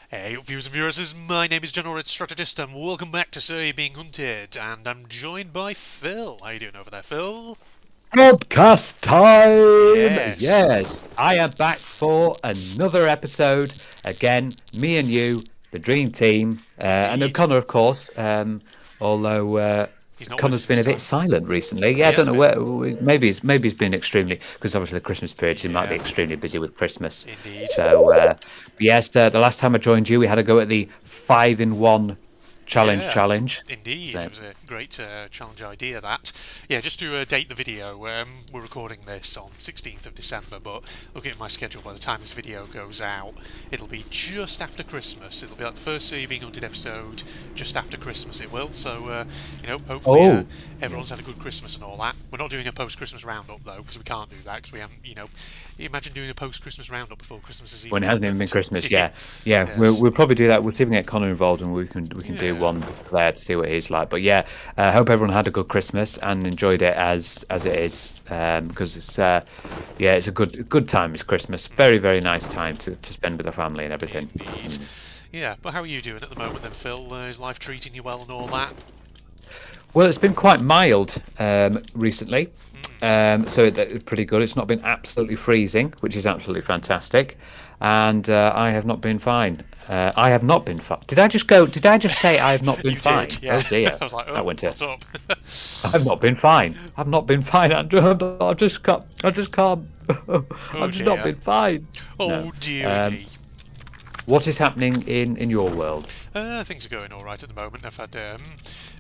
Hey, viewers and viewers, my name is General Red Strategist, and welcome back to Surrey Being Hunted, and I'm joined by Phil. How you doing over there, Phil? Podcast time! Yes. Yes, I am back for another episode. Again, me and you, the dream team, and Indeed. Connor, of course. Although He's not with us Connor's been this a bit time. silent recently. Yeah, He I don't has know been. where. Maybe he's been extremely because obviously the Christmas period, so he might be Yeah, extremely busy with Christmas. indeed. So yes, the last time I joined you, we had a go at the 5-in-1 Yeah, challenge. indeed. It So was a great challenge idea, that. Yeah, just to date the video, we're recording this on 16th of December, but looking at my schedule, by the time this video goes out, it'll be just after Christmas. It'll be like the first Sea Being Hunted episode just after Christmas, it will. So, hopefully oh everyone's yes. had a good Christmas and all that. We're not doing a post-Christmas roundup, though, because we can't do that, because we haven't, imagine doing a post-Christmas roundup before Christmas has When even it hasn't even been happened. Christmas, yeah, yeah. We'll, Yes. we'll probably do that. We'll see if we can get Connor involved, and we can do Yeah. one there to see what he's like. But yeah, I hope everyone had a good Christmas and enjoyed it as it is, because it's a good time. It's Christmas, very nice time to spend with the family and everything. Indeed. Yeah, but how are you doing at the moment then, Phil? Is life treating you well and all that? Well, it's been quite mild recently, Mm. it's pretty good. It's not been absolutely freezing, which is absolutely fantastic, and I have not been fine. I have not been fine. Did I just go? Did I just say I have not been You did, fine? yeah. Oh dear, I was like, that oh, went to. what's up? I've not been fine. I've not been fine, Andrew. I just can't. I just can't. Oh I've just not dear. been fine. No. Oh dear Um, me. what is happening in your world? Things are going all right at the moment. I've had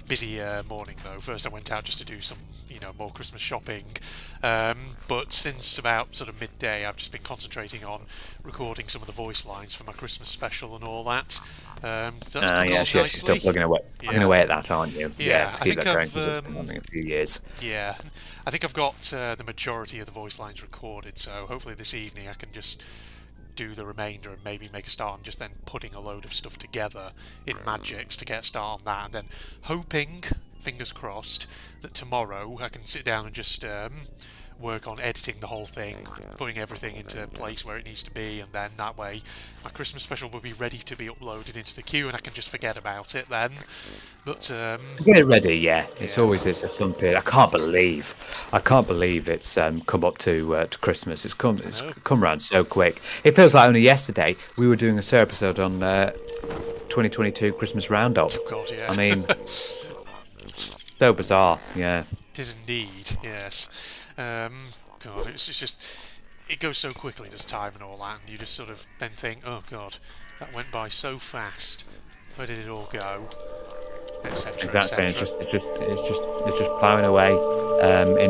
busy morning though. First, I went out just to do some, more Christmas shopping. But since about sort of midday, I've just been concentrating on recording some of the voice lines for my Christmas special and all that. So that's coming Yes, along yes, you're still nicely. plugging Yeah, away at that, aren't you? Yeah, yeah. to I keep think that going I've because it's been running a few years. yeah, I think I've got the majority of the voice lines recorded. So hopefully this evening I can just do the remainder and maybe make a start on just then putting a load of stuff together in Magix to get a start on that, and then hoping, fingers crossed, that tomorrow I can sit down and just work on editing the whole thing, putting everything into place where it needs to be, and then that way my Christmas special will be ready to be uploaded into the queue and I can just forget about it then. But Get it ready, yeah. yeah, It's a fun period. I can't believe it's come up to Christmas. I It's know. come round so quick. It feels like only yesterday we were doing a episode on 2022 Christmas Roundup. Oh God, yeah. I mean, so bizarre. Yeah, It is indeed, yes. God, it's just it goes so quickly, does time and all that, and you just sort of then think, oh God, that went by so fast. Where did it all go? Etc. exactly. Etc. It's just plowing away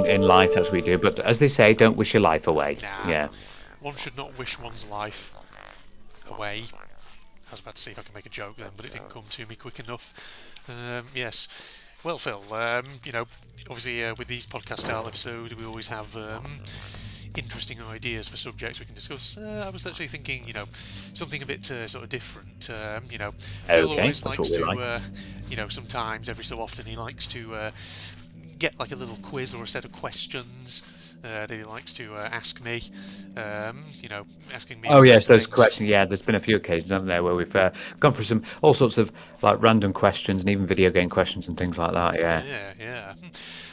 in life as we do. But as they say, don't wish your life away. Nah, Yeah. one should not wish one's life away. I was about to see if I can make a joke then, but it didn't come to me quick enough. Yes. Well, Phil, obviously with these podcast style episodes, we always have interesting ideas for subjects we can discuss. I was actually thinking, something a bit sort of different. Phil Okay, always that's what likes we to, like. sometimes, every so often, he likes to get like a little quiz or a set of questions that he likes to ask me. Asking me Oh yes, random those things. questions. Yeah, there's been a few occasions, haven't there, where we've gone for some all sorts of like random questions and even video game questions and things like that. Yeah. Yeah, yeah.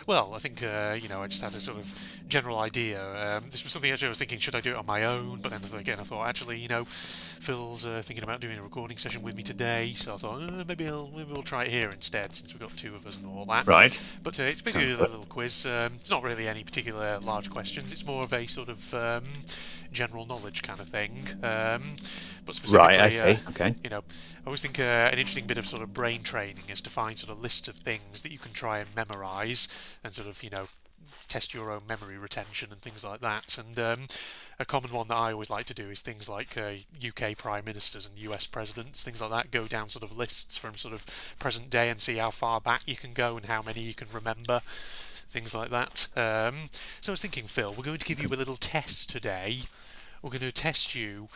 Well, I think I just had a sort of general idea. This was something actually I was thinking, should I do it on my own? But then again, I thought actually, Phil's thinking about doing a recording session with me today, so I thought maybe we'll try it here instead, since we've got two of us and all that. Right. But it's Sounds basically a good. little quiz. It's not really any particular large questions. It's more of a sort of general knowledge kind of thing. But Right, I specifically, see. Okay. I always think an interesting bit of sort of brain training is to find sort of lists of things that you can try and memorise and sort of, test your own memory retention and things like that. And a common one that I always like to do is things like UK prime ministers and US presidents, things like that. Go down sort of lists from sort of present day and see how far back you can go and how many you can remember. Things like that. So I was thinking, Phil, we're going to give you a little test today. We're going to test you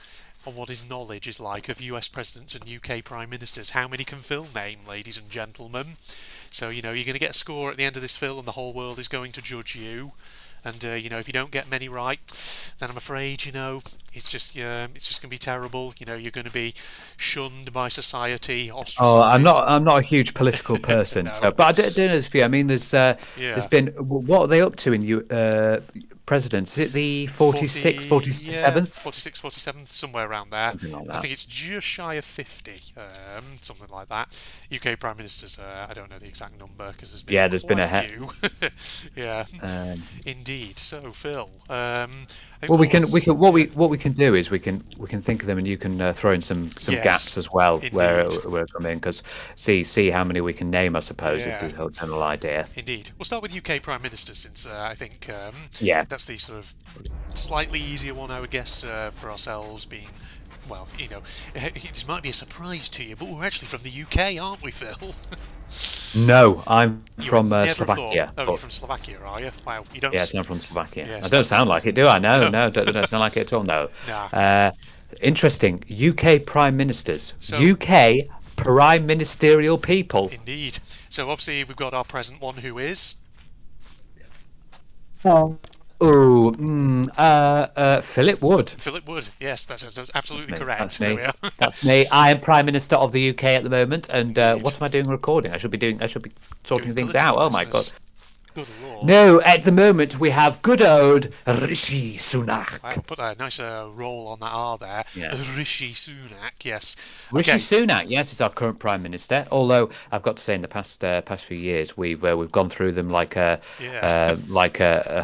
on what his knowledge is like of US presidents and UK prime ministers. How many can Phil name, ladies and gentlemen? So, you're going to get a score at the end of this, Phil, and the whole world is going to judge you. and if you don't get many right, then I'm afraid it's just going to be terrible. You're going to be shunned by society, Oh, I'm ostracised. not. I'm not a huge political person, No, so. But I don't know this for you. I mean, there's yeah. been. What are they up to in you? Presidents? Is it the 46th, 40, yeah, 47th? 46, 47, somewhere around there. Something like I that. think it's just shy of 50, something like that. UK Prime Ministers, I don't know the exact number because there's been Yeah, there's been quite a a few. Yeah, um, indeed. So, Phil, I think well, what was. Yeah. what we can do is we can think of them, and you can throw in some Yes, gaps as well indeed. where come in, because see how many we can name, I suppose, is Yeah, the whole general idea. indeed. We'll start with UK Prime Minister since I think Yeah. that's the sort of slightly easier one, I would guess, for ourselves being. Well, this might be a surprise to you, but we're actually from the UK, aren't we, Phil? No, I'm You would from never have thought. Slovakia. Oh, you're But from Slovakia, are you? Wow, you don't. yes, I'm from Slovakia. I Yes, don't that's sound like it, do I? No, no, no, don't sound like it at all. No. nah. Uh, Interesting. UK Prime Ministers. So UK Prime Ministerial people. indeed. So obviously we've got our present one, who is Oh, Philip Wood. Philip Wood. Yes, that's absolutely Me. correct. That's There me. we are. That's me. I am Prime Minister of the UK at the moment, and Indeed. what am I doing recording? I should be sorting Doing things out. political Oh my god. business. Good lord. No, at the moment we have good old Rishi Wow, Sunak. put a nice roll on that R there. Yeah. Rishi Sunak, yes. Rishi Okay. Sunak, yes, is our current prime minister. Although I've got to say, in the past few years, we've gone through them like a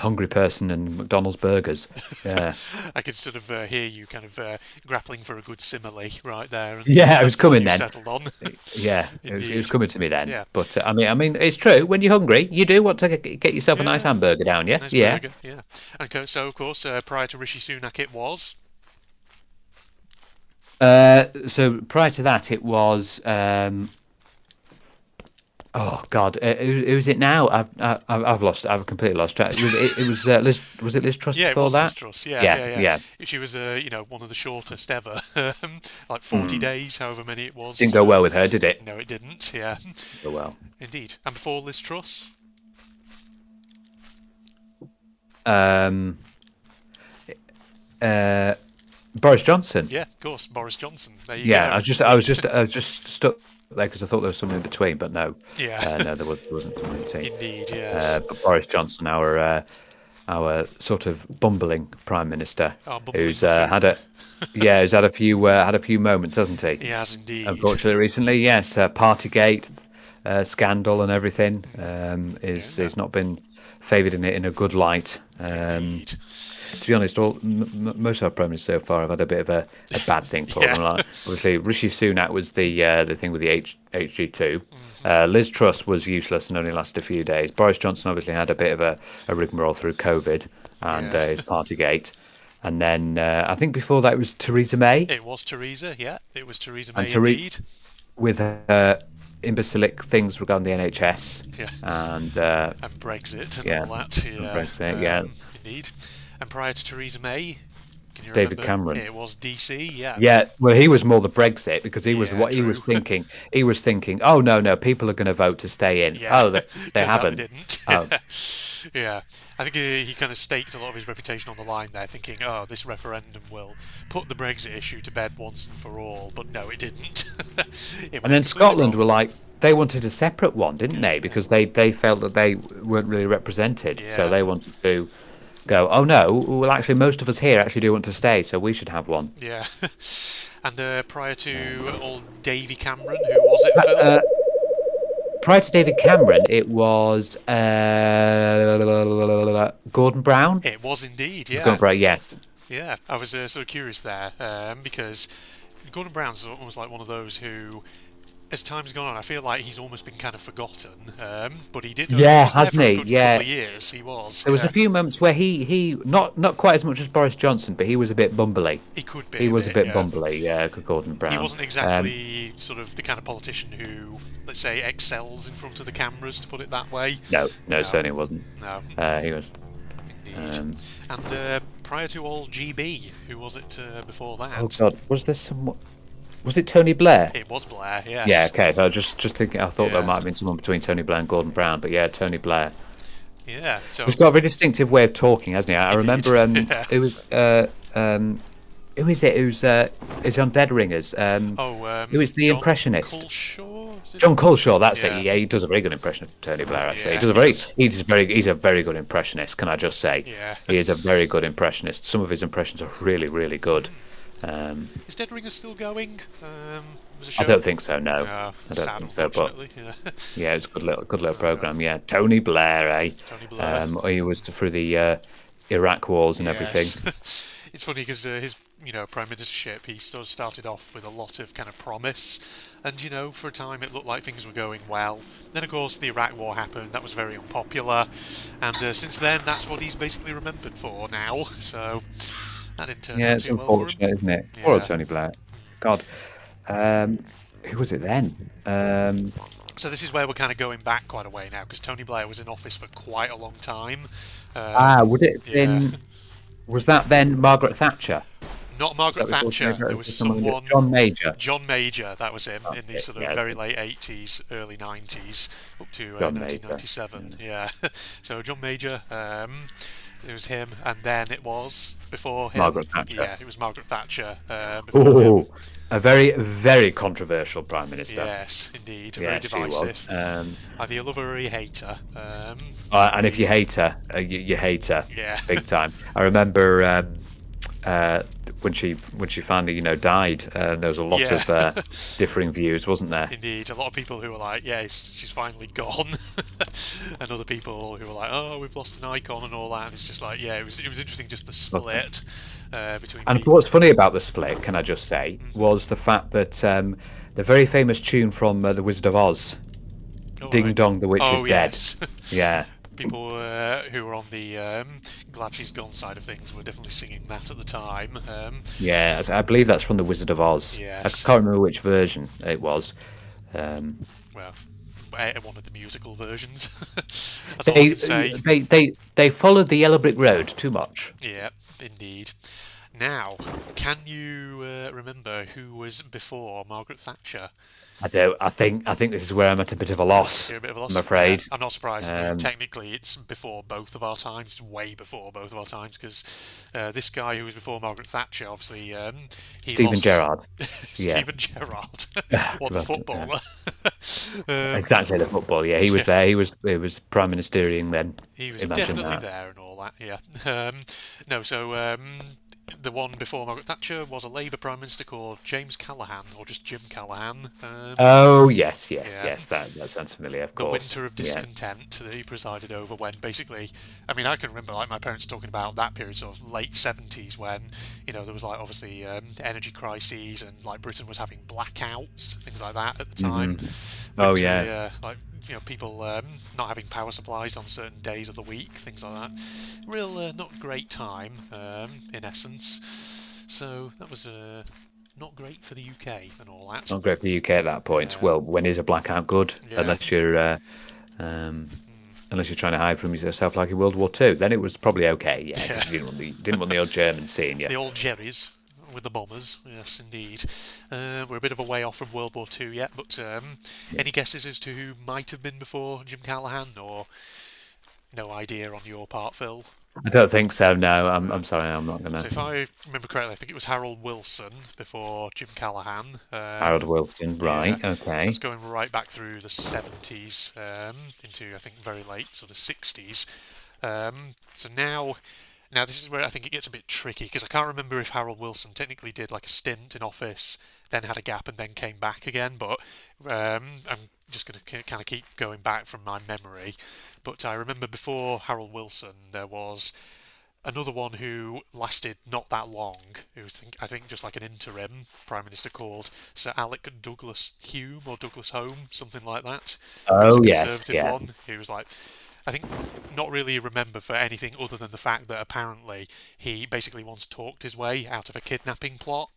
hungry person and McDonald's burgers. Yeah, I could sort of hear you kind of grappling for a good simile right there. And yeah, it was that's the one coming you then. settled on. Yeah, it Indeed. was coming to me then. Yeah. But I mean, it's true. When you're hungry, you do want to get yourself a nice Yeah. hamburger down. Yeah, Nice yeah. burger, yeah. Okay, so of course, prior to Rishi Sunak, it was. So prior to that, it was. Oh God, who's it now? I've lost. I've completely lost track. It was Liz. Was it Liz Truss Yeah, it before was that? Liz Truss. Yeah, Yeah, yeah, yeah. yeah. She was, one of the shortest ever, like 40 days, however many it was. Didn't go well with her, did it? No, it didn't. Yeah, Go well. indeed. And before Liz Truss, Um, Boris Johnson. yeah, of course, Boris Johnson. There you Yeah, go. I was just stuck there because I thought there was something in between, but no, Yeah, no, there wasn't something in between. indeed. Yes. But Boris Johnson, our sort of bumbling prime minister, Our bumbling who's buffoon. who's had a few moments, hasn't he? He has indeed. Unfortunately, recently, yes, Partygate scandal and everything is not been favoured in a good light. Indeed. To be honest, most of our prime ministers so far have had a bit of a bad thing for them. Yeah. Like, obviously, Rishi Sunak was the thing with the HG2. Mm-hmm. Liz Truss was useless and only lasted a few days. Boris Johnson obviously had a bit of a rigmarole through COVID and Yeah. his Partygate. And then I think before that it was Theresa May It was Theresa. Yeah, it was Theresa And May Therese- indeed. with imbecilic things regarding the NHS Yeah. and And Brexit and Yeah, all that. Yeah. Brexit, yeah. Indeed. And prior to Theresa May, can you David remember? Cameron. It was DC. Yeah. Yeah, well, he was more the Brexit because he was Yeah, what he was true. thinking. He was thinking, oh no, people are going to vote to stay in. Yeah. Oh, they Turns out haven't. didn't. Oh. Yeah. I think he kind of staked a lot of his reputation on the line there, thinking, oh, this referendum will put the Brexit issue to bed once and for all. But no, it didn't. It went And then completely Scotland wrong. were like, they wanted a separate one, didn't they? Because they felt that they weren't really represented, Yeah. so they wanted to go. Oh no, well actually most of us here actually do want to stay, so we should have one. Yeah. And prior to old Davy Cameron, who was it, Phil? Prior to David Cameron, it was Gordon Brown. It was indeed, yeah. Gordon Brown, yes. Yeah, I was sort of curious there because Gordon Brown's almost like one of those who, as time's gone on, I feel like he's almost been kind of forgotten. But he did. Yeah, was there hasn't for a he? good Yeah. couple of years. He was. There was yeah. a few moments where he not quite as much as Boris Johnson, but he was a bit bumbly. He could be. He was a bit yeah. bumbly, yeah, Gordon Brown. He wasn't exactly sort of the kind of politician who, let's say, excels in front of the cameras, to put it that way. No, certainly wasn't. No, He was. indeed. And prior to old GB, who was it before that? Oh God, was there someone? Was it Tony Blair? It was Blair, yes. Yeah, okay. So just thinking, I thought Yeah. there might have been someone between Tony Blair and Gordon Brown, but yeah, Tony Blair. Yeah. So He's got a very distinctive way of talking, hasn't he? I indeed. remember Yeah. it was who is it? Who's on Dead Ringers? Oh, Who is the John impressionist? Culshaw, is it? John Culshaw, that's it. Yeah. Yeah, he does a very good impression of Tony Blair. Actually, Yeah, he does. he's a very good impressionist. Can I just say, Yeah. he is a very good impressionist. Some of his impressions are really, really good. Is Dead Ringers still going? Was a I show? don't think so. No, No, I don't sad, think so. But unfortunately. Yeah. yeah, it's a good little program. Yeah, Tony Blair, eh? Tony Blair. He was through the Iraq wars and everything. Yes. It's funny because his, prime ministership, he sort of started off with a lot of kind of promise, and for a time it looked like things were going well. Then of course the Iraq War happened. That was very unpopular, and since then that's what he's basically remembered for now. So that didn't turn Yeah, out it's too well for him. unfortunate, isn't it? Poor old Yeah. Tony Blair. God, who was it then? So this is where we're kind of going back quite a way now, because Tony Blair was in office for quite a long time. Um, Would it have yeah. been? Was that then Margaret Thatcher? Not Was Margaret that before Thatcher. Tony There was Blair? someone. John Major. John Major, that was him, in the it, sort of yeah, very late 80s, early 90s, up to John Major. 1997. Yeah. So John Major, it was him, and then it was before him. Margaret Thatcher. Yeah, it was Margaret Thatcher before him. Oh, a very, very controversial prime minister. Yes, indeed, very Yeah, she was. divisive. Either you love her or you hate her. And if you hate her, you hate her, Yeah. big time. I remember when she finally died. There was a lot Yeah. of differing views, wasn't there? Indeed, a lot of people who were like, yeah, she's finally gone, and other people who were like, oh, we've lost an icon and all that. And it's just like, yeah, it was interesting just the split between And people. what's funny about the split, can I just say, was the fact that the very famous tune from The Wizard of Oz, All "Ding right. Dong, the Witch is Dead." Yes. Yeah, People who were on the Glad She's Gone side of things were definitely singing that at the time. yeah, I believe that's from The Wizard of Oz. Yes. I can't remember which version it was. Well, one of the musical versions. That's all I can say. They followed the Yellow Brick Road too much. Yeah, indeed. Now, can you remember who was before Margaret Thatcher? I do. I think this is where I'm at a bit of a loss. You're a bit of a loss. I'm afraid. Yeah, I'm not surprised. I mean, technically, it's before both of our times. It's way before both of our times because this guy who was before Margaret Thatcher, obviously, he Stephen lost. Gerrard. Stephen Gerrard, what the footballer? Exactly, the football. Yeah, he was there. He was prime ministerian then. He was Imagine definitely that. there and all that. Yeah. No, so the one before Margaret Thatcher was a Labour Prime Minister called James Callaghan, or just Jim Callaghan. Oh yes, Yeah. that sounds familiar. Of The course. winter of Yeah. discontent that he presided over when basically, I mean, I can remember like my parents talking about that period, sort of late 70s, when there was like obviously energy crises and like Britain was having blackouts, things like that at the time. Oh, Winter, yeah. like people not having power supplies on certain days of the week, things like that. Real not great time in essence. So that was not great for the UK and all that. Not great for the UK at that point. Well, when is a blackout good? Yeah. Unless you're trying to hide from yourself like in World War Two, then it was probably okay. Yeah, because you didn't want the old Germans seeing you. The old Jerrys with the bombers, yes, indeed. We're a bit of a way off from World War Two yet, but any guesses as to who might have been before Jim Callaghan, or no idea on your part, Phil? I don't think so. No, I'm sorry. I'm not gonna. So if I remember correctly, I think it was Harold Wilson before Jim Callaghan. Harold Wilson, right? Yeah. So Okay. it's going right back through the 70s into, I think, very late sort of 60s. So now this is where I think it gets a bit tricky, because I can't remember if Harold Wilson technically did like a stint in office, then had a gap and then came back again, but I'm just going to kind of keep going back from my memory. But I remember before Harold Wilson there was another one who lasted not that long, who was I think just like an interim Prime Minister, called Sir Alec Douglas Hume or Douglas Home, something like that. He was Oh a yes, Conservative yeah. one who was like, I think, not really remembered for anything other than the fact that apparently he basically once talked his way out of a kidnapping plot.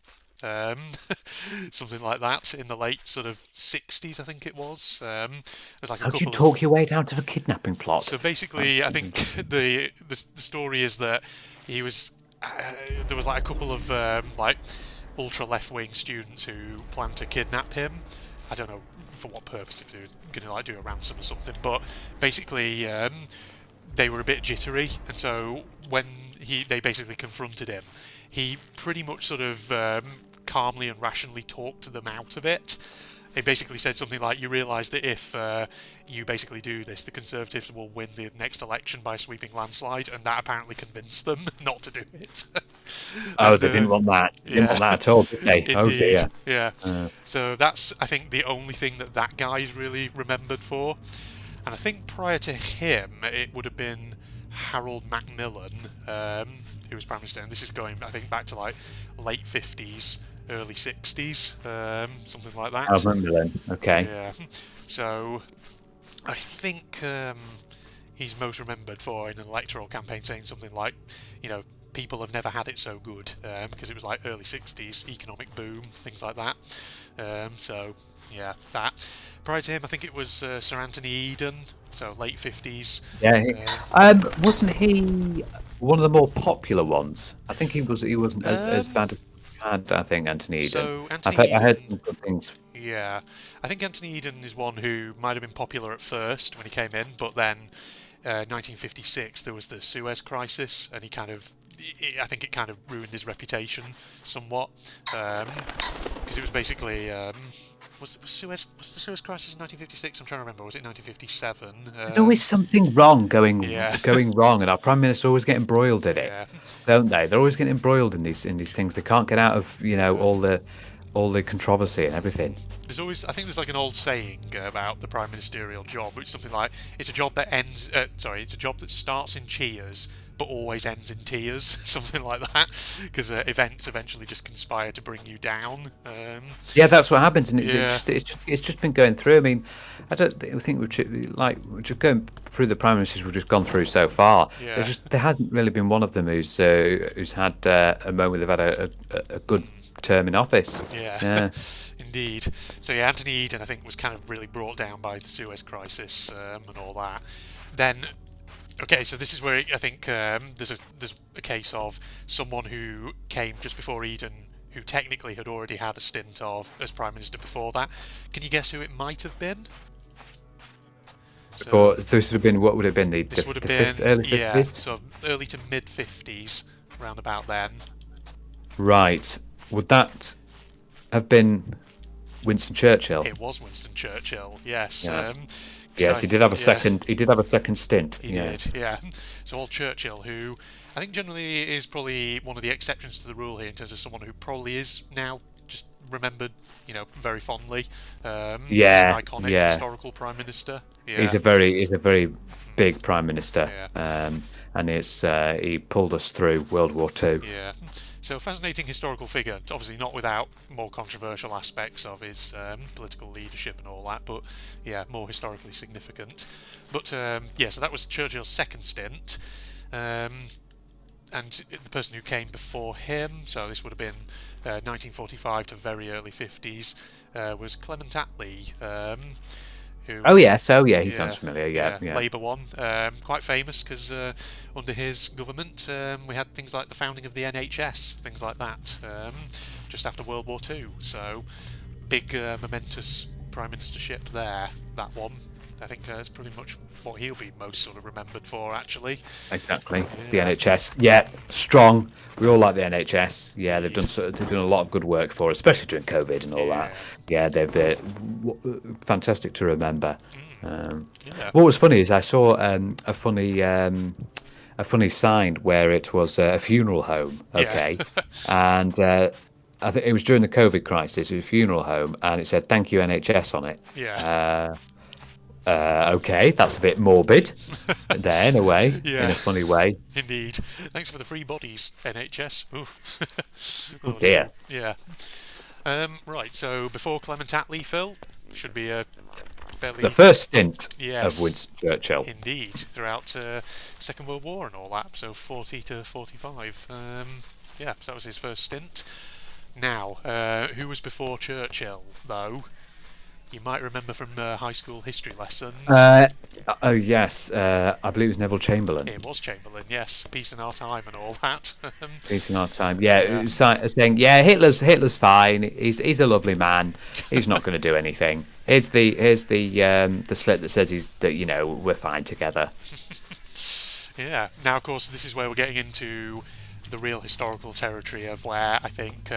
Something like that in the late sort of 60s, I think it was. There's like a How do you couple talk your way out of a kidnapping plot? So basically, I think the story is that he was there was like a couple of like ultra left wing students who planned to kidnap him. I don't know for what purpose, if they were going to like do a ransom or something, but basically they were a bit jittery, and so when they basically confronted him, he pretty much sort of calmly and rationally talked them out of it. He basically said something like, "You realise that if you basically do this, the Conservatives will win the next election by a sweeping landslide," and that apparently convinced them not to do it. Oh, And, they didn't want that. Didn't want yeah, that at all, did they? Oh indeed, dear. yeah. Uh, So that's, I think, the only thing that guy's really remembered for. And I think prior to him, it would have been Harold Macmillan, who was Prime Minister. And this is going, I think, back to like late 50s, early 60s, something like I that. remember then. Okay. Yeah. So I think he's most remembered for in an electoral campaign saying something like, people have never had it so good, because it was like early 60s, economic boom, things like that. So, yeah, that. Prior to him, I think it was Sir Anthony Eden, so late 50s. Yeah. Wasn't he one of the more popular ones? I think he was. He wasn't as Um, bad as had. I think Anthony Eden. so I Anthony think I heard Eden, some good things. yeah, I think Anthony Eden is one who might have been popular at first when he came in, but then 1956 there was the Suez Crisis, and he kind of, I think it kind of ruined his reputation somewhat, because it was basically was the Suez Crisis in 1956? I'm trying to remember. Was it 1957? There's always something wrong Yeah, going wrong, and our prime minister always get embroiled in it, yeah. don't they? They're always getting embroiled in these things. They can't get out of all the controversy and everything. There's always, I think there's like an old saying about the prime ministerial job, which is something like, it's a job that ends, it's a job that starts in cheers but always ends in tears, something like that, because events eventually just conspire to bring you down. Yeah, that's what happens, and Yeah, it's just been going through. I mean, I don't think we're just going through the prime ministers we've just gone through so far. yeah, There hasn't really been one of them who's had a moment they've had a good term in office. yeah, Yeah. indeed. So yeah, Anthony Eden, I think, was kind of really brought down by the Suez Crisis and all that. Then, okay, so this is where I think there's a case of someone who came just before Eden, who technically had already had a stint of as prime minister before that. Can you guess who it might have been? So Before this would have been, what would it have been, this would have early been, yeah, 50s? so early to mid 50s, round about then. Right. Would that have been Winston Churchill? It was Winston Churchill, yes. Yes. 'Cause Yes, he did have a yeah, second. He did have a second stint. he Yeah. did, yeah. So old Churchill, who I think generally is probably one of the exceptions to the rule here in terms of someone who probably is now just remembered, very fondly. As Yeah. an iconic Yeah. historical prime minister. Yeah, He's a very big prime minister, yeah, and he pulled us through World War Two. yeah. So fascinating historical figure. Obviously not without more controversial aspects of his political leadership and all that, but yeah, more historically significant. But yeah, so that was Churchill's second stint. And the person who came before him, so this would have been 1945 to very early 50s, was Clement Attlee, who Oh was, yes, oh yeah, he yeah, sounds familiar. Yeah, yeah. Labour one, quite famous because under his government we had things like the founding of the NHS, things like that, just after World War Two. So big momentous prime ministership there. That one, I think, is pretty much what he'll be most sort of remembered for, actually. Exactly. The Yeah. NHS, yeah, strong. We all like the NHS. Yeah, they've done a lot of good work for us, especially during COVID and all that. Yeah, they're fantastic to remember. Yeah, What was funny is I saw a funny sign where it was a funeral home. yeah, Okay, and I think it was during the COVID crisis. It was a funeral home, and it said "Thank you NHS" on it. yeah, Okay, that's a bit morbid. There, in a way, in yeah. a funny way. Indeed. Thanks for the free bodies, NHS. Ooh. Oh dear. Yeah. Right. So before Clement Attlee, Phil, should be a fairly, The first stint yes, of Winston Churchill. indeed, throughout Second World War and all that. So 40 to 45. Yeah. So that was his first stint. Now, who was before Churchill, though? You might remember from high school history lessons. Oh yes, I believe it was Neville Chamberlain. It was Chamberlain, yes. Peace in our time and all that. Peace in our time. Yeah, Yeah. it was saying, yeah, Hitler's fine. He's a lovely man. He's not going to do anything. Here's the slit that says we're fine together. Yeah. Now, of course, this is where we're getting into the real historical territory of where I think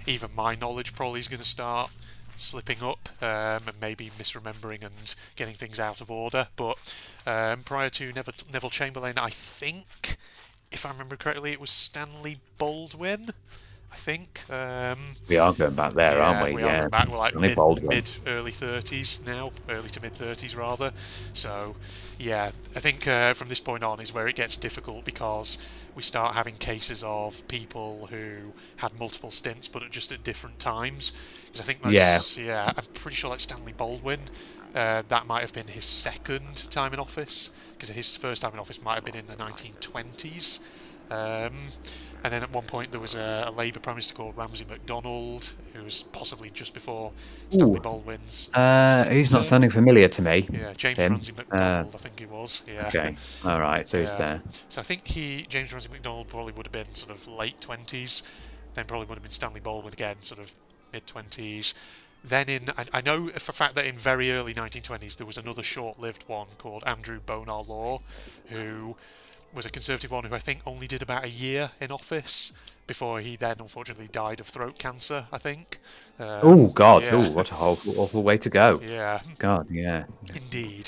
even my knowledge probably is going to start slipping up and maybe misremembering and getting things out of order. But prior to Neville Chamberlain, I think, if I remember correctly, it was Stanley Baldwin. I think. We are going back there, Yeah, aren't we? we are going back. We're like Johnny Baldwin. early 30s now, early to mid 30s rather. So, yeah, I think from this point on is where it gets difficult because we start having cases of people who had multiple stints but just at different times. Because I think that's, yeah, I'm pretty sure like Stanley Baldwin, that might have been his second time in office because his first time in office might have been in the 1920s. And then at one point there was a Labour Prime Minister called Ramsay MacDonald, who was possibly just before Stanley Baldwin's. He's not sounding familiar to me. Yeah, James Him. Ramsay MacDonald, I think he was. Yeah. Okay, all right, so he's there. So I think James Ramsay MacDonald probably would have been sort of late 20s, then probably would have been Stanley Baldwin again, sort of mid 20s. Then I know for a fact that in very early 1920s there was another short-lived one called Andrew Bonar Law, who was a Conservative one who I think only did about a year in office before he then unfortunately died of throat cancer, I think. Oh God! Yeah. Oh, what a awful way to go. Yeah, God, yeah. indeed.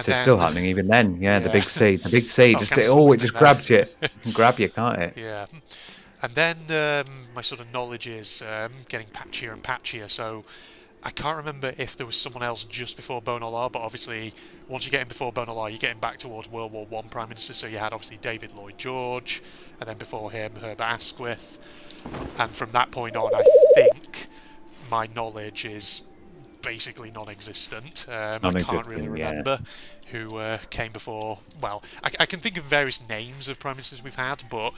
So it's still happening even then. Yeah, the Yeah. big C, the big C. Oh, Just cancer's it always just been grabs there. you. It can grab you, can't it? Yeah. And then my sort of knowledge is getting patchier and patchier. So I can't remember if there was someone else just before Bonar Law, but obviously once you get in before Bonar Law, you're getting back towards World War One Prime Minister. So you had obviously David Lloyd George, and then before him Herbert Asquith. And from that point on, I think my knowledge is basically non-existent. I can't really remember who came before. Well, I can think of various names of prime ministers we've had, but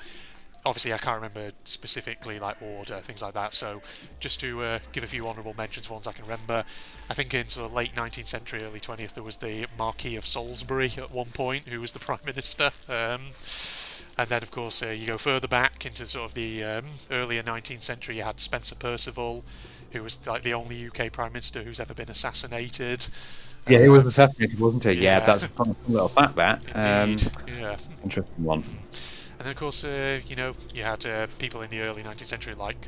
obviously I can't remember specifically like order, things like that. So just to give a few honourable mentions, ones I can remember, I think in sort of late 19th century, early 20th, there was the Marquis of Salisbury at one point, who was the prime minister. And then, of course, you go further back into sort of the earlier 19th century, you had Spencer Perceval, who was like the only UK Prime Minister who's ever been assassinated. Yeah, he was assassinated, wasn't he? Yeah, yeah. that's a fun little fact, that. Indeed, yeah. Interesting one. And then, of course, you know, you had people in the early 19th century like,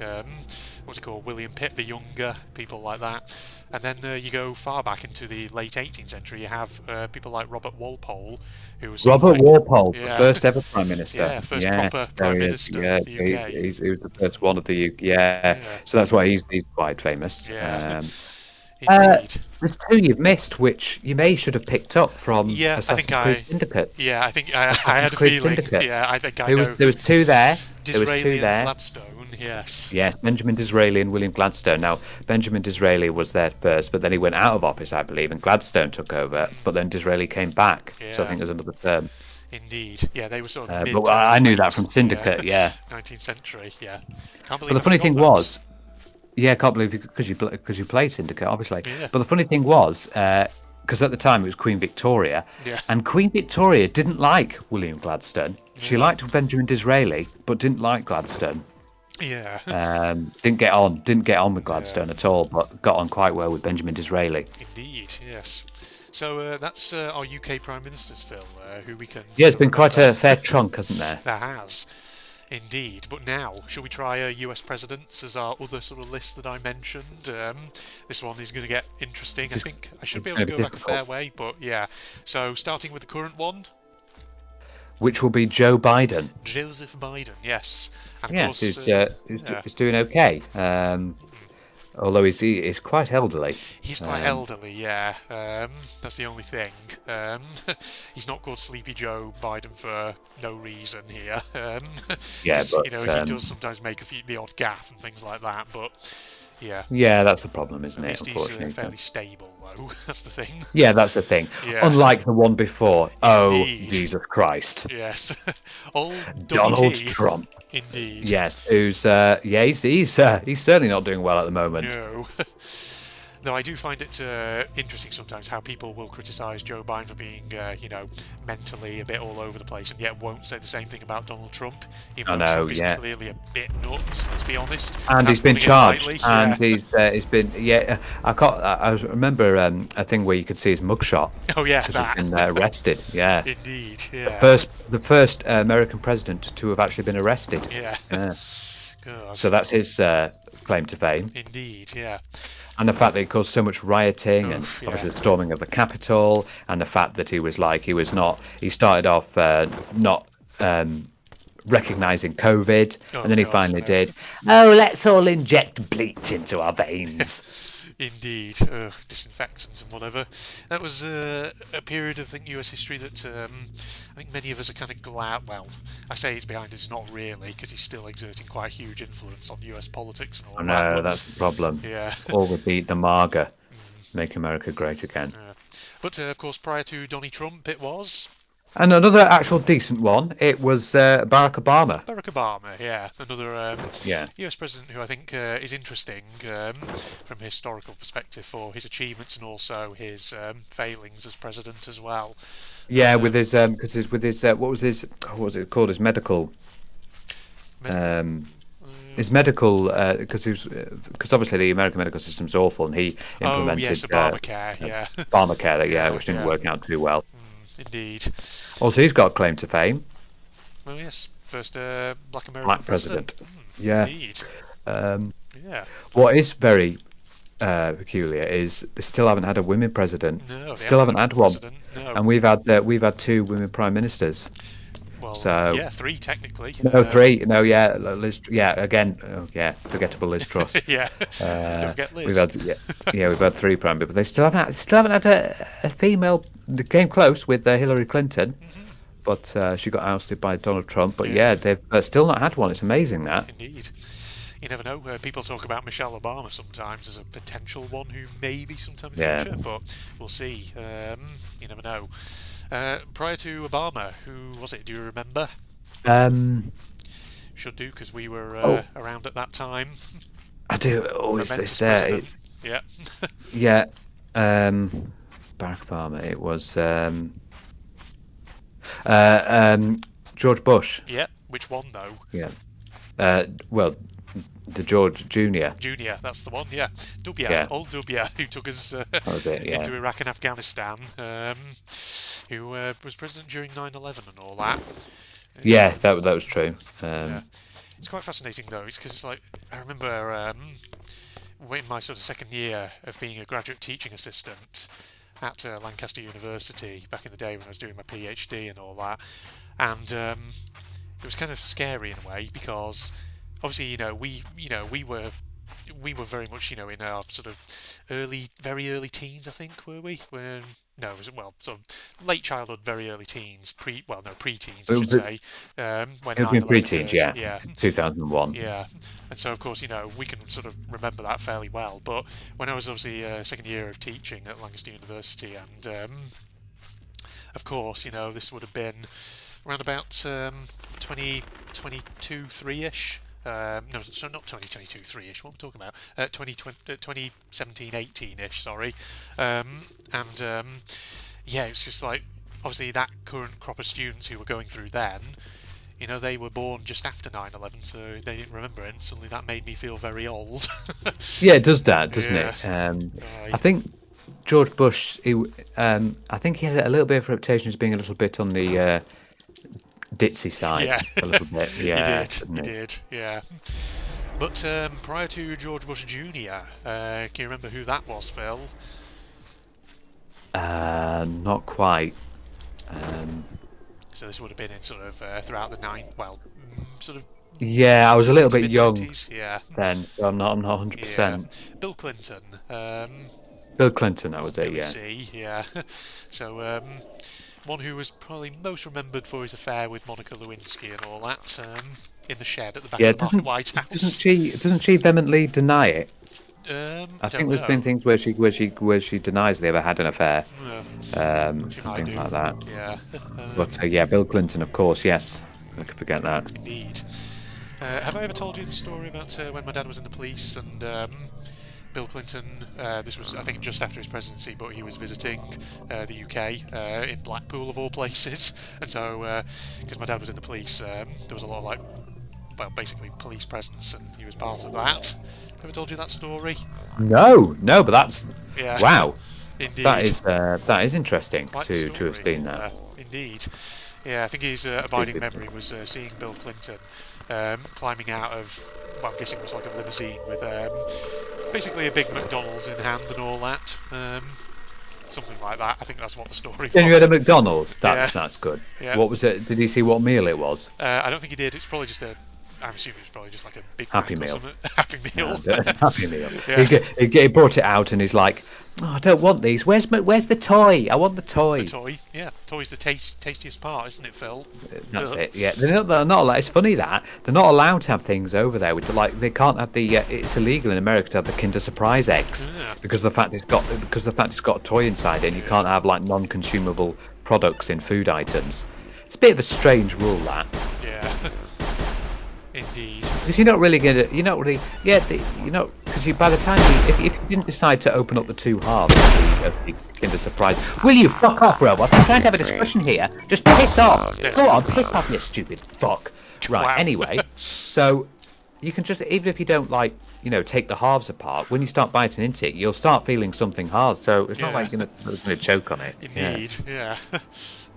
what's it called, William Pitt the Younger, people like that. And then you go far back into the late 18th century, you have people like Robert Walpole, who was Robert Walpole, yeah. the first ever Prime Minister. Yeah, first proper Prime Minister of the UK. He was the first one of the UK. Yeah. So that's why he's quite famous. Yeah. Indeed. There's two you've missed, which you should have picked up from Assassin's Creed Syndicate. Yeah, I think I had a feeling. Syndicate. Yeah, I think I know. There was two there. Disraeli and Gladstone, yes. Yes, Benjamin Disraeli and William Gladstone. Now, Benjamin Disraeli was there first, but then he went out of office, I believe, and Gladstone took over. But then Disraeli came back, so I think there's another term. Indeed, yeah, they were sort of. But I knew that from Syndicate, yeah. 19th century, yeah. Can't believe. But the funny thing was, I can't believe because you played Syndicate, obviously. Yeah. But the funny thing was, because at the time it was Queen Victoria, and Queen Victoria didn't like William Gladstone. She liked Benjamin Disraeli, but didn't like Gladstone. Yeah. Didn't get on with Gladstone at all, but got on quite well with Benjamin Disraeli. Indeed, yes. So that's our UK Prime Ministers, Phil, who we can... Yeah, it's been quite a fair chunk, hasn't there? There has, indeed. But now, shall we try US Presidents as our other sort of list that I mentioned? This one is going to get interesting. I think I should be able to go back a fair way, but yeah. So starting with the current one. Which will be Joe Biden. Joseph Biden, yes. And yes, course, he's doing okay. Although he's quite elderly. He's quite elderly, yeah. That's the only thing. He's not called Sleepy Joe Biden for no reason here. Yeah, but he does sometimes make the odd gaffe and things like that. But yeah. Yeah, that's the problem, isn't it? Unfortunately, he's fairly stable, though. That's the thing. Yeah, that's the thing. Yeah. Unlike the one before. Oh, Jesus Christ! Yes, old Donald Trump. Indeed. Yes, who's he's certainly not doing well at the moment. No. Though I do find it interesting sometimes how people will criticise Joe Biden for being, mentally a bit all over the place, and yet won't say the same thing about Donald Trump, even I though know, Trump is yeah. clearly a bit nuts. Let's be honest, And that's he's been putting it charged, lightly. and Yeah. he's been yeah. I remember a thing where you could see his mugshot Oh yeah, because he's that. been arrested. Yeah, Indeed. Yeah. the first American president to have actually been arrested. Yeah. Yeah. God. So that's his claim to fame, Indeed. Yeah. and the fact that he caused so much rioting, and Oof, obviously yeah. the storming of the Capitol, and the fact that he started off not recognizing COVID, Oh, and then he God, finally no. did. Oh, let's all inject bleach into our veins. Indeed, disinfectant and whatever. That was a period of, I think, US history that I think many of us are kind of glad. Well, I say it's behind us, not really, because he's still exerting quite a huge influence on US politics and all I that. know, But, that's the problem. yeah. All with the MAGA, make America great again. But of course, prior to Donnie Trump, it was And another actual decent one, it was Barack Obama. Barack Obama. Yeah, another Yeah. US president who I think is interesting from a historical perspective for his achievements and also his failings as president as well. Yeah, with his what was it called? His medical his medical because obviously the American medical system's awful, and he Oh implemented yes, Obamacare. Yeah. Obamacare, Yeah, which didn't yeah. work out too well. Indeed. Also, he's got a claim to fame. Well, yes, first black American Black president. Yeah. Indeed. Yeah. What is very peculiar is they still haven't had a women president. No, they Still haven't had one. president. No. And we've had two women prime ministers. Well, so- yeah, three technically. No, three. No, yeah, Liz. Yeah, again. Oh, yeah, forgettable Liz Truss. Yeah. Don't forget Liz. We've had three prime ministers, but they still haven't had a female. They came close with Hillary Clinton, but she got ousted by Donald Trump. But Yeah. yeah, they've still not had one. It's amazing that. Indeed. You never know. People talk about Michelle Obama sometimes as a potential one who maybe sometime in the Yeah. future, but we'll see. You never know. Prior to Obama, who was it? Do you remember? Should do, because we were around at that time. I do always Momentous this there. president. It's, Yeah. yeah, Barack Obama. It was George Bush. Yeah. Which one though? Yeah. Well, the George Jr. Junior, that's the one. Yeah. Dubia, Yeah. old Dubia, who took us That was it. Yeah. into Iraq and Afghanistan. Who was president during 9/11 and all that. Yeah, that was true. Yeah. It's quite fascinating though. It's because it's like I remember in my sort of second year of being a graduate teaching assistant at Lancaster University back in the day when I was doing my PhD and all that, and it was kind of scary in a way because obviously we were very much in our sort of very early teens, I think, were we? When no, it was sort of late childhood, very early teens, pre-teens, I should say. When It would be 9/11 pre-teens, occurred. yeah. 2001. Yeah, and so of course we can sort of remember that fairly well. But when I was obviously second year of teaching at Lancaster University, and of course this would have been around about 2022 3ish. No, so not 2022 3ish. What am I talking about? 2017 18ish. Sorry, yeah, it was just like obviously that current crop of students who were going through then. They were born just after 9/11, so they didn't remember it, and suddenly that made me feel very old. Yeah, it does that, doesn't Yeah. it? Aye. I think George Bush. I think he had a little bit of a reputation as being a little bit on the ditzy side. Yeah. A little bit. Yeah, He didn't he? did, yeah. But prior to George Bush Jr., can you remember who that was, Phil? Not quite. So this would have been in sort of throughout the sort of Yeah, I was a little to bit young mid-90s, yeah. then, so I'm not 100%. Yeah. Bill Clinton. Bill Clinton, that was it. Billy Yeah. C, yeah. So one who was probably most remembered for his affair with Monica Lewinsky and all that in the shed at the back Yeah, of the White House. doesn't she vehemently deny it? I don't think there's know. been things where she denies they ever had an affair, Yeah, and she might things do. like that. Yeah. But yeah, Bill Clinton, of course, yes. I could forget that. Indeed. Have I ever told you the story about when my dad was in the police and Bill Clinton, this was, I think, just after his presidency, but he was visiting the UK in Blackpool, of all places. And so, because my dad was in the police, there was a lot of, like, well, basically police presence, and he was part of that. Ever told you that story? No, but that's Yeah. wow. Indeed. That is interesting Quite to the have story. seen that. Indeed. Yeah, I think his abiding memory was seeing Bill Clinton climbing out of, well, I'm guessing it was like a limousine with basically a big McDonald's in hand and all that. Something like that. I think that's what the story Then you was. had a McDonald's. Yeah. That's good. Yeah. What was it? Did you see what meal it was? I don't think he did. It's probably just I'm assuming it's probably just like a Big Happy Mac or Meal. something. Happy Meal. Happy Meal. Yeah. He brought it out and he's like, "Oh, I don't want these. Where's the toy? I want the toy." The toy. Yeah, toy's the tastiest part, isn't it, Phil? That's it. Yeah, they're not allowed. It's funny that they're not allowed to have things over there. With like they can't have the. It's illegal in America to have the Kinder Surprise eggs Yeah. because the fact it's got a toy inside it. And you can't have like non-consumable products in food items. It's a bit of a strange rule that. Yeah. Indeed. Because you're not really because by the time if you didn't decide to open up the two halves of the Kinder Surprise, will you fuck off, robot? I'm trying to have a discussion here. Just piss off. Go on, piss off, you stupid fuck. Right. Wow. Anyway, so you can just even if you don't take the halves apart, when you start biting into it, you'll start feeling something hard. So it's not Yeah. like you're gonna choke on it. Indeed. Yeah.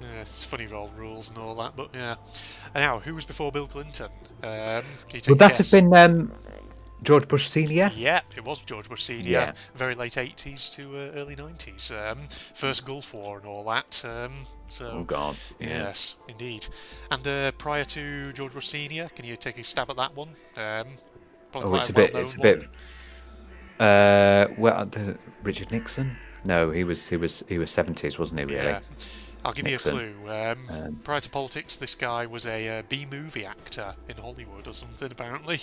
Yeah, it's funny old rules and all that, but yeah. Now, who was before Bill Clinton? Can you take Would a that guess? have been George Bush Senior? Yeah, it was George Bush Senior. Yeah. Very late 80s to early 90s. First Gulf War and all that. So. Oh God. Yeah. Yes, indeed. And prior to George Bush Senior, can you take a stab at that one? Probably Oh, quite it's a well-known bit. one. Richard Nixon? No, he was 70s, wasn't he? Really? Yeah. I'll give Nixon. you a clue. Prior to politics, this guy was a B-movie actor in Hollywood or something, apparently.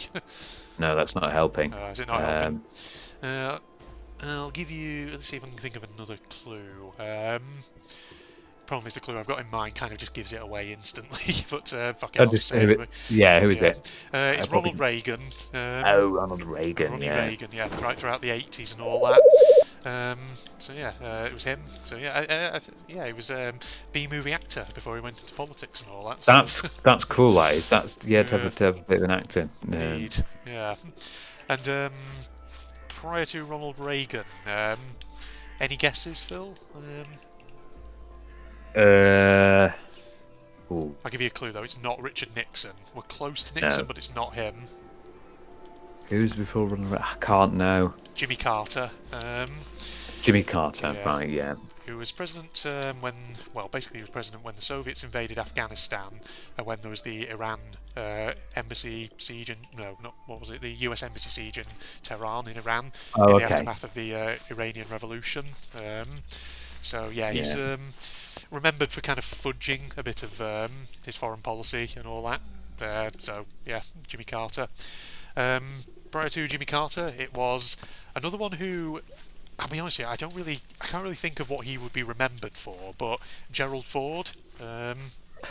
No, that's not helping. Is it not helping? I'll give you... Let's see if I can think of another clue. Problem is the clue I've got in mind kind of just gives it away instantly, but fuck it, I'll just say it anyway. Who is it? It's Ronald Reagan. Ronald Reagan. Ronnie Yeah. Reagan, yeah, right throughout the 80s and all that. So yeah, it was him. So yeah, he was B-movie actor before he went into politics and all that. So. That's cool. That is. That's to have a bit of an actor. Indeed, yeah. And prior to Ronald Reagan, any guesses, Phil? Ooh. I'll give you a clue though. It's not Richard Nixon. We're close to Nixon, No. but it's not him. Who's before Ronald Reagan? I can't know. Jimmy Carter. Jimmy Carter. Yeah. Right. Yeah. Who was president basically he was president when the Soviets invaded Afghanistan, and when there was the Iran embassy siege the US embassy siege in Tehran in Iran in the aftermath of the Iranian Revolution. So yeah, he's remembered for kind of fudging a bit of his foreign policy and all that. So yeah, Jimmy Carter. Prior to Jimmy Carter, it was another one who, I'll be honest with you, I can't really think of what he would be remembered for, but Gerald Ford.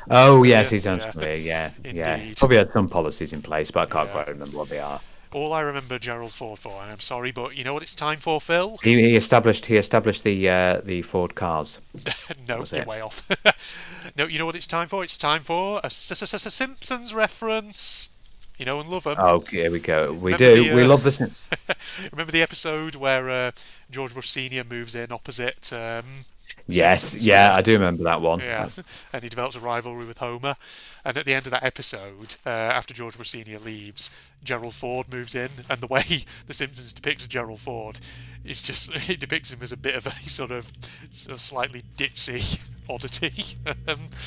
Oh yes, he yeah, sounds familiar. Yeah. Indeed. Probably had some policies in place, but I can't Yeah. quite remember what they are. All I remember Gerald Ford for, and I'm sorry, but you know what it's time for, Phil? He established the Ford cars. No, was you're it? way off. No, you know what it's time for? It's time for a Simpsons reference. You know and love them. Oh, here we go. We Remember do. the, We love this. Remember the episode where George Bush Senior moves in opposite? Yes, Simpsons? yeah, I do remember that one. Yeah, and he develops a rivalry with Homer. And at the end of that episode, after George Bush Senior leaves, Gerald Ford moves in, and the way The Simpsons depicts Gerald Ford is just it depicts him as a bit of a sort of slightly ditzy oddity.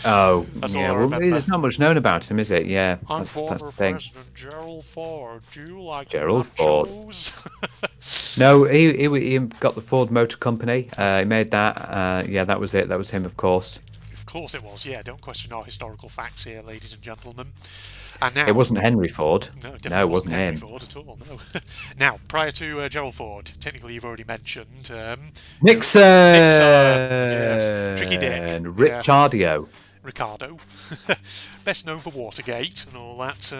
Oh, That's all yeah. I Well, remember. there's not much known about him, is it? Yeah, I'm that's former the thing. President Gerald Ford. Do you like Gerald Ford. nachos? No, he got the Ford Motor Company. He made that. Yeah, that was it. That was him, of course. Of course it was. Yeah, don't question our historical facts here, ladies and gentlemen. And now It wasn't Henry Ford. No, it No, definitely it wasn't Henry him. Ford at all. No. Now, prior to Gerald Ford, technically you've already mentioned Nixon. Nixon, yes. Tricky Dick. Ricciardo. Ricardo, best known for Watergate and all that.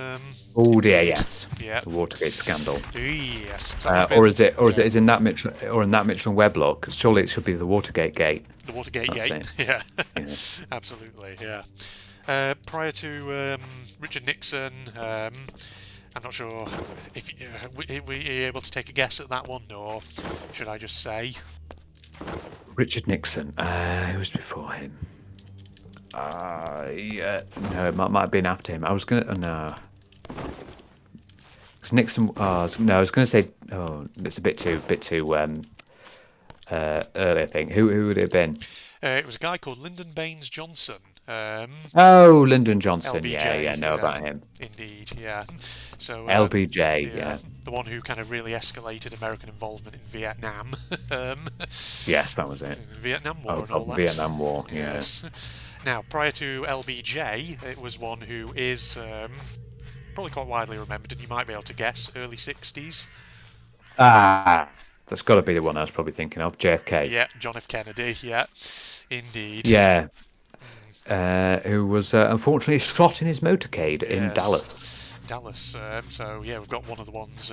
Oh dear, yes, Yeah, the Watergate scandal. yes. So that Or is it? Or yeah, is it in that Mitchell? Or in that Mitchell and Webb law? 'Cause surely it should be the Watergate gate. the Watergate That's Gate. it. Yeah, Yeah. absolutely. Yeah. Prior to Richard Nixon, I'm not sure if were you able to take a guess at that one, or should I just say? Richard Nixon. Who was before him? Yeah, no, it might have been after him. I was gonna no, because Nixon. No, I was gonna say. Oh, it's a bit too early. I think. Who would it have been? It was a guy called Lyndon Baines Johnson. Oh, Lyndon Johnson. Yeah, LBJ, yeah, know about him. indeed, yeah. So, LBJ. yeah, Yeah. the one who kind of really escalated American involvement in Vietnam, Yes, that was it. the Vietnam War Oh, and all that. Vietnam War. Yeah. Yes. Now, prior to LBJ, it was one who is probably quite widely remembered, and you might be able to guess, early 60s. That's got to be the one I was probably thinking of. JFK. Yeah, John F. Kennedy, yeah, indeed. Yeah. Who was unfortunately shot in his motorcade in Yes. Dallas. Dallas. So yeah, we've got one of the ones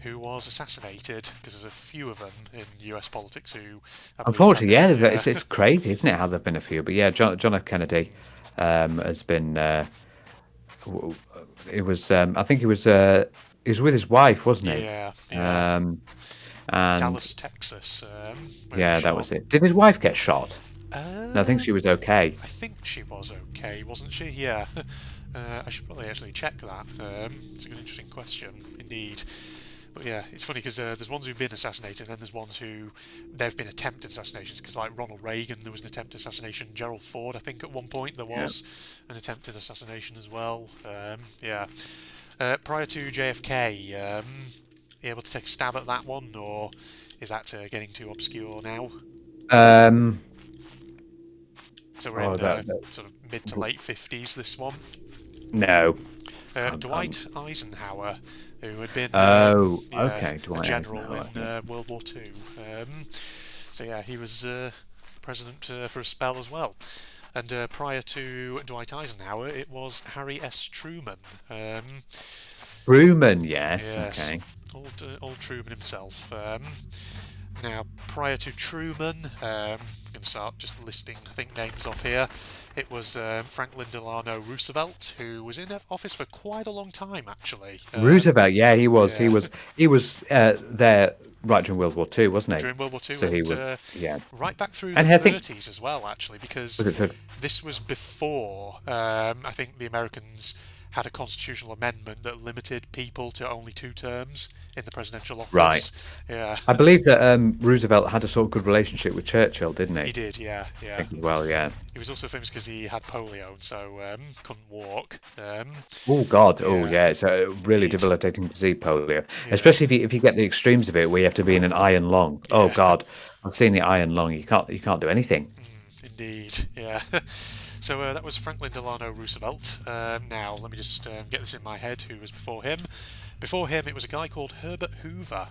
who was assassinated, because there's a few of them in US politics who. I believe, Unfortunately, have yeah, been- it's crazy, isn't it? How there've been a few, but yeah, John F. Kennedy has been. It was. I think he was with his wife, wasn't he? yeah, And Dallas, Texas. Where yeah, he was that shot. was it. Did his wife get shot? Uh, No, I think she was okay. I think she was okay, wasn't she? Yeah. I should probably actually check that. It's a good, interesting question, indeed. But yeah, it's funny because there's ones who've been assassinated, and then there's ones who there have been attempted assassinations. Because like Ronald Reagan, there was an attempted assassination. Gerald Ford, I think at one point there was an attempted assassination as well. Yeah. Prior to JFK, you able to take a stab at that one, or is that getting too obscure now? So we're in sort of mid to late 50s. This one. No. Dwight Eisenhower, who had been okay, Dwight a general Eisenhower, in World War II. So yeah, he was president for a spell as well. And prior to Dwight Eisenhower, it was Harry S. Truman. Truman, yes. Yes, Okay. old Truman himself. Now, prior to Truman, I'm going to start just listing, I think, names off here. It was Franklin Delano Roosevelt, who was in office for quite a long time, actually. Roosevelt, yeah, he was. yeah. He was there right during World War II, wasn't he? During World War II, So he and, was, yeah. right back through And the I think- 30s as well, actually, because Was it the- this was before I think the Americans had a constitutional amendment that limited people to only 2 terms in the presidential office. Right. Yeah. I believe that Roosevelt had a sort of good relationship with Churchill, didn't he? He did, yeah. I think as well, yeah. He was also famous because he had polio, and so couldn't walk. Oh God! Oh Yeah. yeah, it's a really Indeed. debilitating disease, polio. Especially if you get the extremes of it, where you have to be in an iron lung. Oh Yeah. God, I've seen the iron lung. You can't do anything. Indeed, yeah. So that was Franklin Delano Roosevelt. Now, let me just get this in my head. Who was before him? Before him, it was a guy called Herbert Hoover.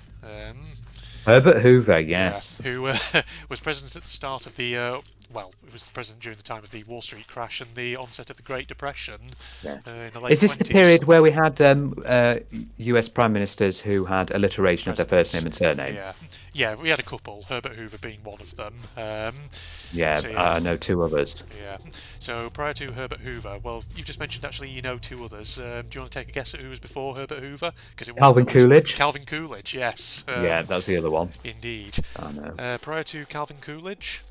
Herbert Hoover, yes. Who was president at the start of the well, it was the president during the time of the Wall Street crash and the onset of the Great Depression Yes. in the late Is this the 20s. period where we had U.S. prime ministers who had alliteration of their first name and surname? Yeah, yeah, we had a couple. Herbert Hoover being one of them. Yeah, So, yeah. I know 2 others. Yeah. So prior to Herbert Hoover, well, you've just mentioned actually you know 2 others. Do you want to take a guess at who was before Herbert Hoover? Because it was Calvin Coolidge. Calvin Coolidge, yes. Yeah, that was the other one. Indeed. I know. Prior to Calvin Coolidge,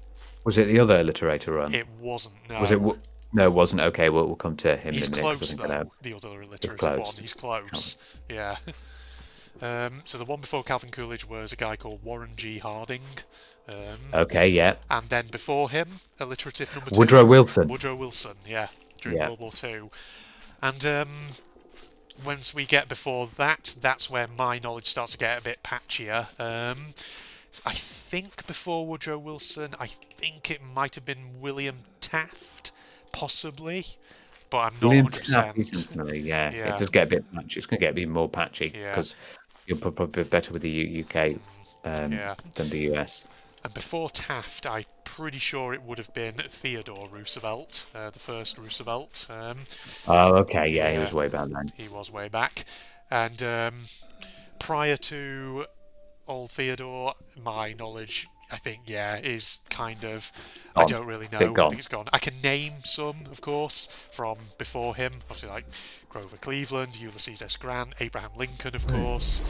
Was it the other alliterator run? it wasn't. No. Was it? No, it wasn't. Okay, we'll come to him He's in a minute. 'cause close I think I though. know. The other alliterative close. one. He's close. Yeah. So the one before Calvin Coolidge was a guy called Warren G. Harding. Okay, yeah. And then before him, alliterative number 2. Woodrow Wilson. Woodrow Wilson, yeah, during Yeah. World War II. And once we get before that, that's where my knowledge starts to get a bit patchier. I think before Woodrow Wilson, I think it might have been William Taft, possibly, but I'm not William 100%. Taft, recently, yeah. Yeah. It does get a bit patchy. It's going to get a bit more patchy Yeah. because you're probably better with the UK Yeah. than the US. And before Taft, I'm pretty sure it would have been Theodore Roosevelt, the first Roosevelt. Oh, okay. Yeah, he Yeah, was way back then. he was way back. And prior to old Theodore, my knowledge, I think, yeah, is kind of. I Gone. don't really know. Bit I gone. think it's gone. I can name some, of course, from before him. Obviously, like Grover Cleveland, Ulysses S. Grant, Abraham Lincoln, of course.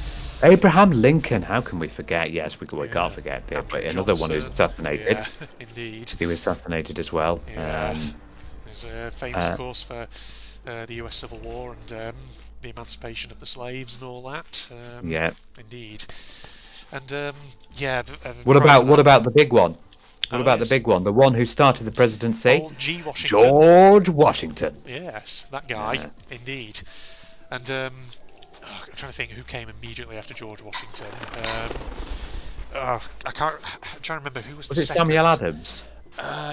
Abraham Lincoln, how can we forget? Yes, we Yeah. can't forget it. Andrew But another one who's Johnson. assassinated. Yeah, indeed. He was assassinated as well. Yeah. He's famous, of uh, course, for the U.S. Civil War and the emancipation of the slaves and all that. yeah. Indeed. And yeah. What about the big one? What Oh, about yes. the big one? The one who started the presidency? Old G. Washington. George Washington. Yes, that guy, Yeah. indeed. And I'm trying to think who came immediately after George Washington. I can't. I'm trying to remember who was the Was it second. Samuel Adams?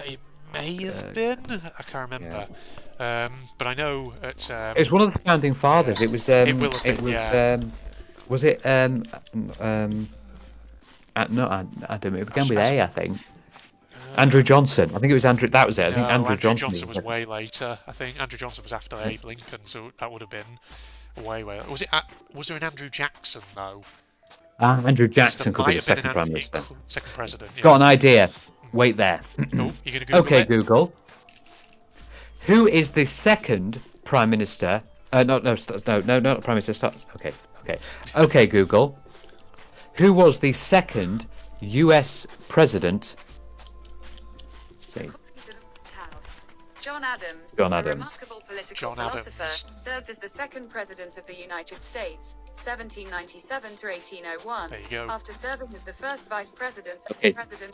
It may have been. I can't remember. But I know at. It was one of the founding fathers. yeah. It was. It will have It been, was. yeah. Was it? No, Adam. It began with A, I think. Andrew Johnson. I think it was Andrew. That was it. I think No, Andrew Johnson. was way later. I think Andrew Johnson was after Abe Lincoln, so that would have been way. Was it? Was there an Andrew Jackson though? Andrew There Jackson could be might the have been second an prime minister. second president. Yeah. Got an idea. Wait there. Oh, you're gonna Google Okay, it? Google. Who is the second prime minister? No, not prime minister. Stop. Okay, Google. Who was the second U.S. president? Let's see. John Adams, John a Adams. remarkable political John philosopher, Adams. served as the second president of the United States, 1797 to 1801. There you go. After serving as the first vice president, Okay. President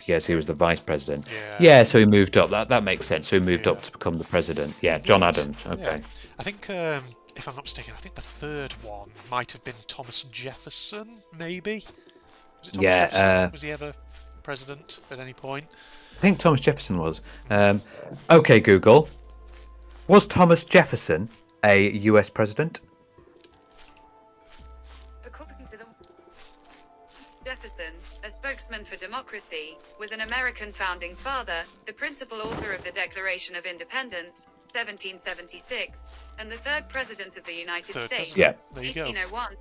Yes, he was the vice president. Yeah. So he moved up. That makes sense. So he moved up Yeah. to become the president. Yeah, John Adams. Yeah. Okay. I think, if I'm not mistaken, I think the third one might have been Thomas Jefferson, maybe? Was it Thomas Yeah, Jefferson? Was he ever president at any point? I think Thomas Jefferson was. Okay, Google. Was Thomas Jefferson a U.S. president? According to the Jefferson, a spokesman for democracy, was an American founding father, the principal author of the Declaration of Independence, 1776, and the third president of the United Third States, president. Yeah. There you go. 1801 to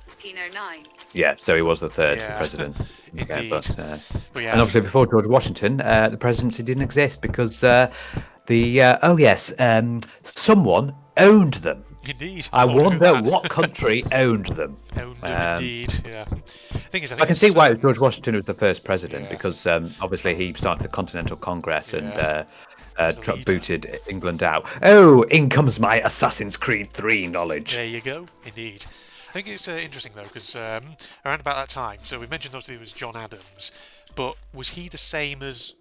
1809. Yeah, so he was the third Yeah. president. Okay, Indeed. but, But yeah. and obviously before George Washington, the presidency didn't exist because someone owned them. Indeed. I wonder who wonder that what country owned them. owned them, indeed. Yeah. Thing is, I think I can see it's, why George Washington was the first president Yeah. because obviously he started the Continental Congress and Yeah. He's a leader. booted England out. Oh, in comes my Assassin's Creed 3 knowledge. There you go. Indeed. I think it's interesting though because around about that time, so we mentioned obviously it was John Adams, but was he the same as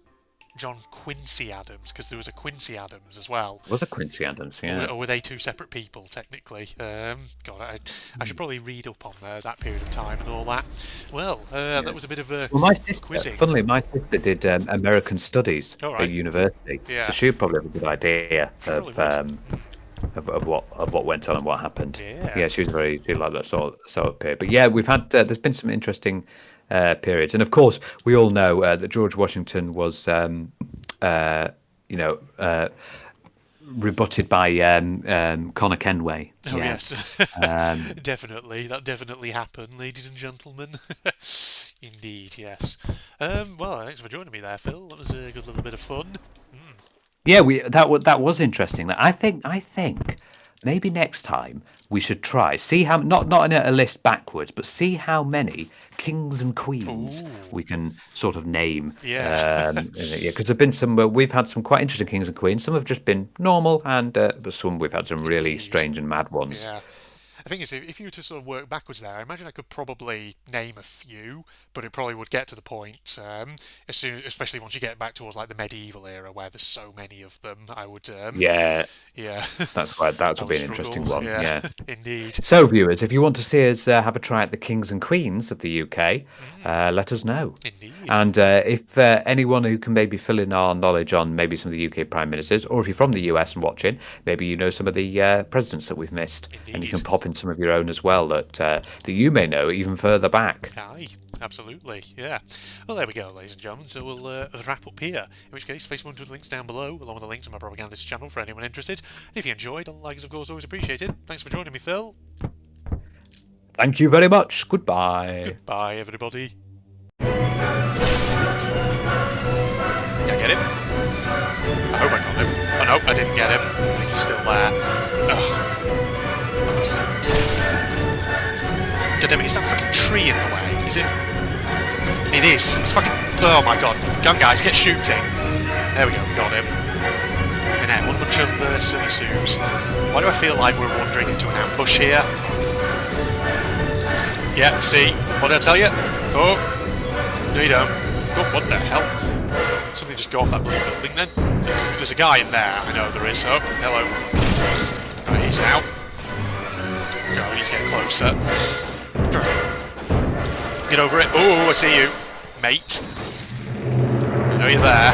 John Quincy Adams? Because there was a Quincy Adams as well. Was it Quincy Adams? Yeah. Or were they two separate people technically? God, I should probably read up on that period of time and all that. Well, that was a bit of a Well, my sister, quizzing. funnily, my sister did American Studies All right. at university, Yeah. so she'd probably have a good idea Probably of what went on and what happened. Yeah. She liked that sort of period. But yeah, we've had there's been some interesting periods, and of course, we all know that George Washington was rebutted by Connor Kenway. Oh Yeah. yes, definitely. That definitely happened, ladies and gentlemen. Indeed, yes. Well, thanks for joining me there, Phil. That was a good little bit of fun. Yeah, that was interesting. I think maybe next time we should try see how not in a list backwards, but see how many kings and queens we can sort of name. Yeah. Because there've been some. We've had some quite interesting kings and queens. Some have just been normal, and but some we've had some really Indeed. strange and mad ones. Yeah. The thing is, if you were to sort of work backwards there, I imagine I could probably name a few, but it probably would get to the point, especially once you get back towards like the medieval era where there's so many of them. I would, Yeah, yeah, that's right. That I will would be an interesting struggle. one. Yeah. Indeed. So, viewers, if you want to see us have a try at the kings and queens of the UK, let us know. Indeed. And if anyone who can maybe fill in our knowledge on maybe some of the UK prime ministers, or if you're from the US and watching, maybe you know some of the presidents that we've missed, and you Indeed. can pop in some of your own as well that you may know even further back. Aye. Absolutely, yeah. Well, there we go, ladies and gentlemen. So we'll wrap up here. In which case, Facebook to the links down below, along with the links to my propagandist channel for anyone interested. And if you enjoyed, a like is of course always appreciated. Thanks for joining me, Phil. Thank you very much. Goodbye. Bye, everybody. Did I get him? I hope I got him. Oh no, I didn't get him. I think he's still there. Ugh. God damn it, is that fucking tree in the way? Is it? It is. It's fucking... Oh my god. Come guys, get shooting. There we go, we got him. And now, what a bunch of silly Sues. Why do I feel like we're wandering into an ambush here? Yeah, see? What did I tell you? Oh. No you don't. Oh, what the hell? Something just go off that blue building then? There's a guy in there. I know there is. Oh, hello. Right, he's out. Oh, we need to get closer. Get over it. Oh, I see you, mate. I know you're there.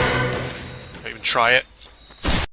Don't even try it.